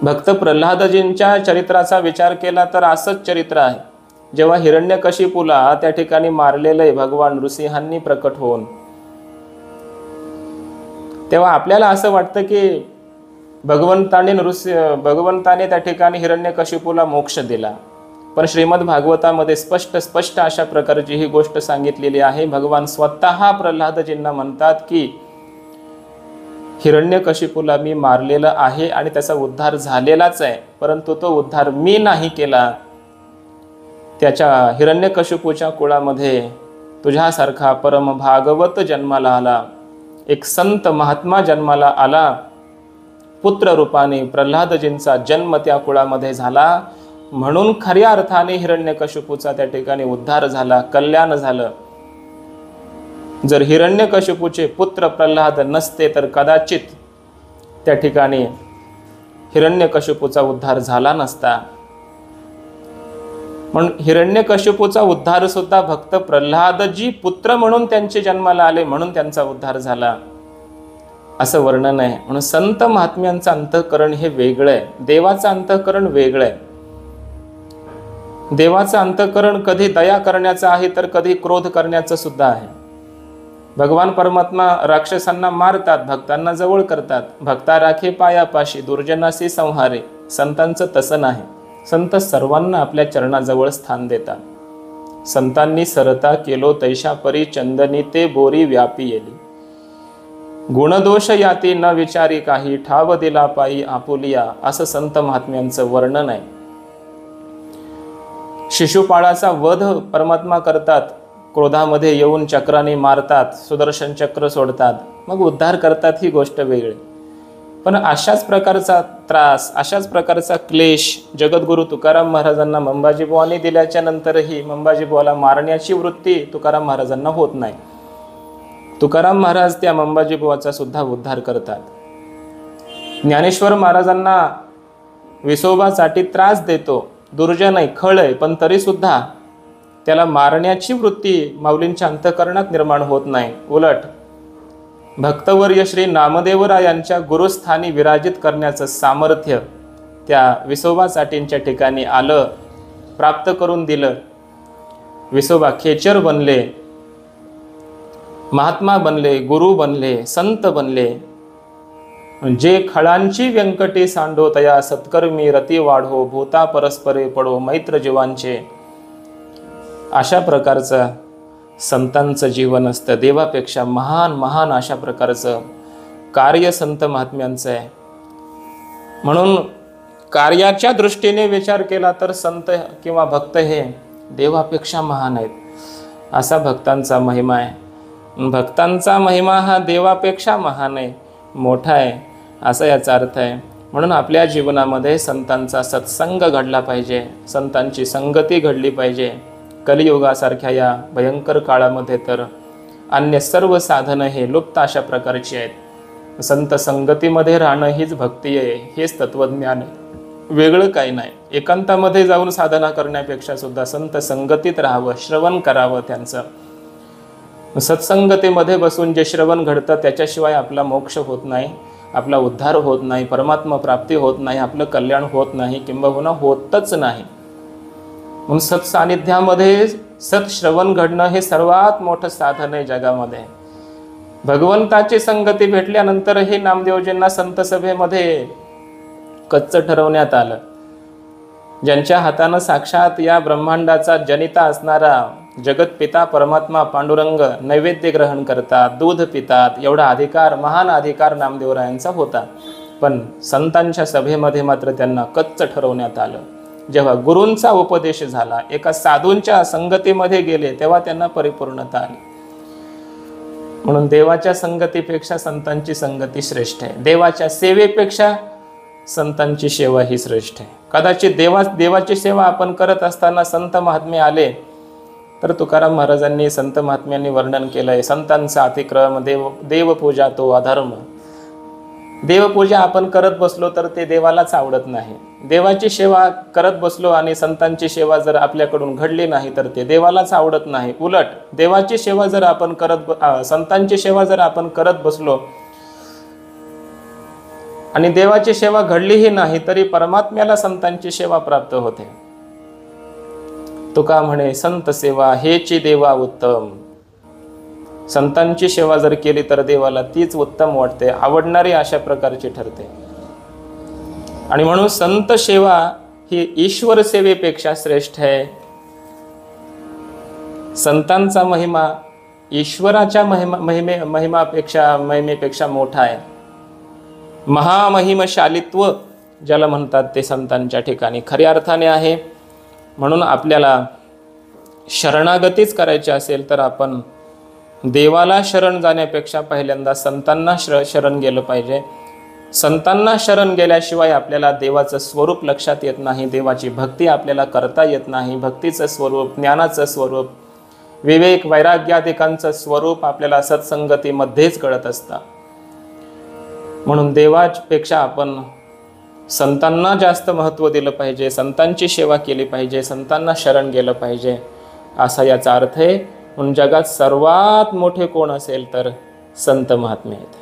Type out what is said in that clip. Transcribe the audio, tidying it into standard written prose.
भक्त प्रल्हादजींच्या चरित्राचा विचार केला तर असंच चरित्र आहे. जेव्हा हिरण्यकशिपूला त्या ठिकाणी मारलेलं आहे भगवान नृसिंहांनी प्रकट होऊन, तेव्हा आपल्याला असं वाटतं की भगवंताने त्या ठिकाणी हिरण्यकशिपूला मोक्ष दिला. पण श्रीमद भागवतामध्ये स्पष्ट अशा प्रकारची ही गोष्ट सांगितलेली आहे. भगवान स्वतः प्रल्हादजींना म्हणतात की हिरण्यकशिपूला मी मारलेलं आहे आणि त्याचा उद्धार झालेलाच आहे, परंतु तो उद्धार मी नाही केला. त्याच्या हिरण्यकशिपूच्या कुळामध्ये तुझ्यासारखा परम भागवत जन्माला आला, एक संत महात्मा जन्माला आला. पुत्र रूपाने प्रल्हादजींचा जन्म त्या कुळामध्ये झाला, म्हणून खऱ्या अर्थाने हिरण्यकशिपूचा त्या ठिकाणी उद्धार झाला, कल्याण झालं. जर हिरण्यकशिपूचे पुत्र प्रल्हाद नसते तर कदाचित त्या ठिकाणी हिरण्यकशिपूचा उद्धार झाला नसता. म्हणून हिरण्यकशिपूचा उद्धार सुद्धा भक्त प्रल्हादजी पुत्र म्हणून त्यांचे जन्माला आले, म्हणून त्यांचा उद्धार झाला, असं वर्णन आहे. म्हणून संत महात्म्यांचं अंतःकरण हे वेगळं आहे, देवाचं अंतःकरण वेगळं आहे. देवाचं अंतःकरण कधी दया करण्याचं आहे तर कधी क्रोध करण्याचं सुद्धा आहे. भगवान परमात्मा राक्षसांना मारतात, भक्तांना जवळ करतात. भक्ता राखे पायापाशी, दुर्जनासी संहारे. संतांचं तसं नाही. संत सर्वांना आपल्या चरणाजवळ स्थान देतात. संतांनी सरता केलो तैशा परी, चंदनी ते बोरी व्यापी येली. गुणदोष याती न विचारी काही, ठाव दिला पायी आपुलिया, असं संत महात्म्यांचं वर्णन आहे. शिशुपाळाचा वध परमात्मा करतात, क्रोधामध्ये येऊन चक्राने मारतात, सुदर्शन चक्र सोडतात, मग उद्धार करतात, ही गोष्ट वेगळी. पण अशाच प्रकारचा त्रास, अशाच प्रकारचा क्लेश जगद्गुरु तुकाराम महाराजांना मंबाजीबुवांनी दिल्याच्या नंतरही मंबाजीबुवाला मारण्याची वृत्ती तुकाराम महाराजांना होत नाही. तुकाराम महाराज त्या मंबाजीबुवाचा सुद्धा उद्धार करतात. ज्ञानेश्वर महाराजांना विसोबासाठी त्रास देतो, दुर्जन आहे, खळ आहे, पण तरी सुद्धा त्याला मारण्याची वृत्ती माऊलींच्या अंतःकरणात निर्माण होत नाही. उलट भक्तवर्य श्री नामदेवरायांच्या गुरुस्थानी विराजित करण्याचं सामर्थ्य त्या विसोबासाठींच्या ठिकाणी आलं, प्राप्त करून दिलं. विसोबा खेचर बनले, महात्मा बनले, गुरु बनले, संत बनले. जे खळांची व्यंकटी सांडो तया, सत्कर्मी रती वाढो, भूता परस्परे पडो मैत्र जीवांचे. अशा प्रकारचं संतांचं जीवन असतं. देवापेक्षा महान महान अशा प्रकारचं कार्य संत महात्म्यांचं आहे. म्हणून कार्याच्या दृष्टीने विचार केला तर संत किंवा भक्त हे देवापेक्षा महान आहेत, असा भक्तांचा महिमा आहे. भक्तांचा महिमा हा देवापेक्षा महान आहे, मोठा आहे, असा याचा अर्थ आहे. म्हणून आपल्या जीवनामध्ये संतांचा सत्संग घडला पाहिजे, संतांची संगती घडली पाहिजे. कलियुगासारख्या या भयंकर काळामध्ये तर अन्य सर्व साधनं हे लुप्त अशा प्रकारची आहेत. संत संगतीमध्ये राहणं हीच भक्ती आहे, हेच तत्वज्ञान आहे, वेगळं काही नाही. एकांतामध्ये जाऊन साधना करण्यापेक्षा सुद्धा संत संगतीत राहावं, श्रवण करावं त्यांचं. सत्संगतीमध्ये बसून जे श्रवण घडतं त्याच्याशिवाय आपला मोक्ष होत नाही, आपला उद्धार होत नाही, परमात्मा प्राप्ती होत नाही, आपलं कल्याण होत नाही, किंबहुना होतच नाही. म्हणून सत्सानिध्यामध्ये सत्श्रवण घडणं हे सर्वात मोठं साधन आहे जगामध्ये. भगवंताची संगती भेटल्यानंतरही नामदेवजींना संत सभेमध्ये कच्च ठरवण्यात आलं. ज्यांच्या हातानं साक्षात या ब्रह्मांडाचा जनिता असणारा जगतपिता परमात्मा पांडुरंग नैवेद्य ग्रहण करतात, दूध पितात, एवढा अधिकार, महान अधिकार नामदेवरायांचा होता. पण संतांच्या सभेमध्ये मात्र त्यांना कच्च ठरवण्यात आलं. जेव्हा गुरूंचा उपदेश झाला, एका साधूंच्या संगतीमध्ये गेले, तेव्हा त्यांना परिपूर्णता आली. म्हणून देवाच्या संगतीपेक्षा संतांची संगती श्रेष्ठ आहे. देवाच्या सेवेपेक्षा संतांची सेवा ही श्रेष्ठ आहे. कदाचित देवाची सेवा आपण करत असताना संत महात्मे आले तर तुकाराम महाराजांनी संत महात्म्यांनी वर्णन केलंय, संतांचा अतिक्रम, देवपूजा तो अधर्म. देवपूजा आपण करत बसलो तर ते देवालाच आवडत नाही. देवाची सेवा करत बसलो आणि संतांची सेवा जर आपल्याकडून घडली नाही तर ते देवालाच आवडत नाही. उलट देवाची सेवा जर आपण संतांची सेवा जर आपण करत बसलो आणि देवाची सेवा घडलीही नाही तरी परमात्म्याला संतांची सेवा प्राप्त होते. तुका म्हणे संत सेवा हेची देवा उत्तम. संतांची सेवा जर केली तर देवाला तीच उत्तम वाटते, आवडणारी अशा प्रकारची ठरते. आणि म्हणून संत सेवा ही ईश्वर सेवेपेक्षा श्रेष्ठ आहे. संतांचा महिमा ईश्वराच्या महिमेपेक्षा मोठा आहे. महामहिमशालित्व ज्याला म्हणतात ते संतांच्या ठिकाणी खऱ्या अर्थाने आहे. म्हणून आपल्याला शरणागतीच करायची असेल तर आपण देवाला शरण जाण्यापेक्षा पहिल्यांदा संतांना शरण गेलं पाहिजे. संतांना शरण गेल्याशिवाय आपल्याला देवाचं स्वरूप लक्षात येत नाही, देवाची भक्ती आपल्याला करता येत नाही. भक्तीचं स्वरूप, ज्ञानाचं स्वरूप, विवेक वैराग्यादिकांचं स्वरूप आपल्याला सत्संगतीमध्येच कळत असतं. म्हणून देवापेक्षा आपण संतांना जास्त महत्त्व दिलं पाहिजे, संतांची सेवा केली पाहिजे, संतांना शरण गेलं पाहिजे असा याचा अर्थ आहे. म्हणून जगात सर्वात मोठे कोण असेल तर संत महात्मे आहेत.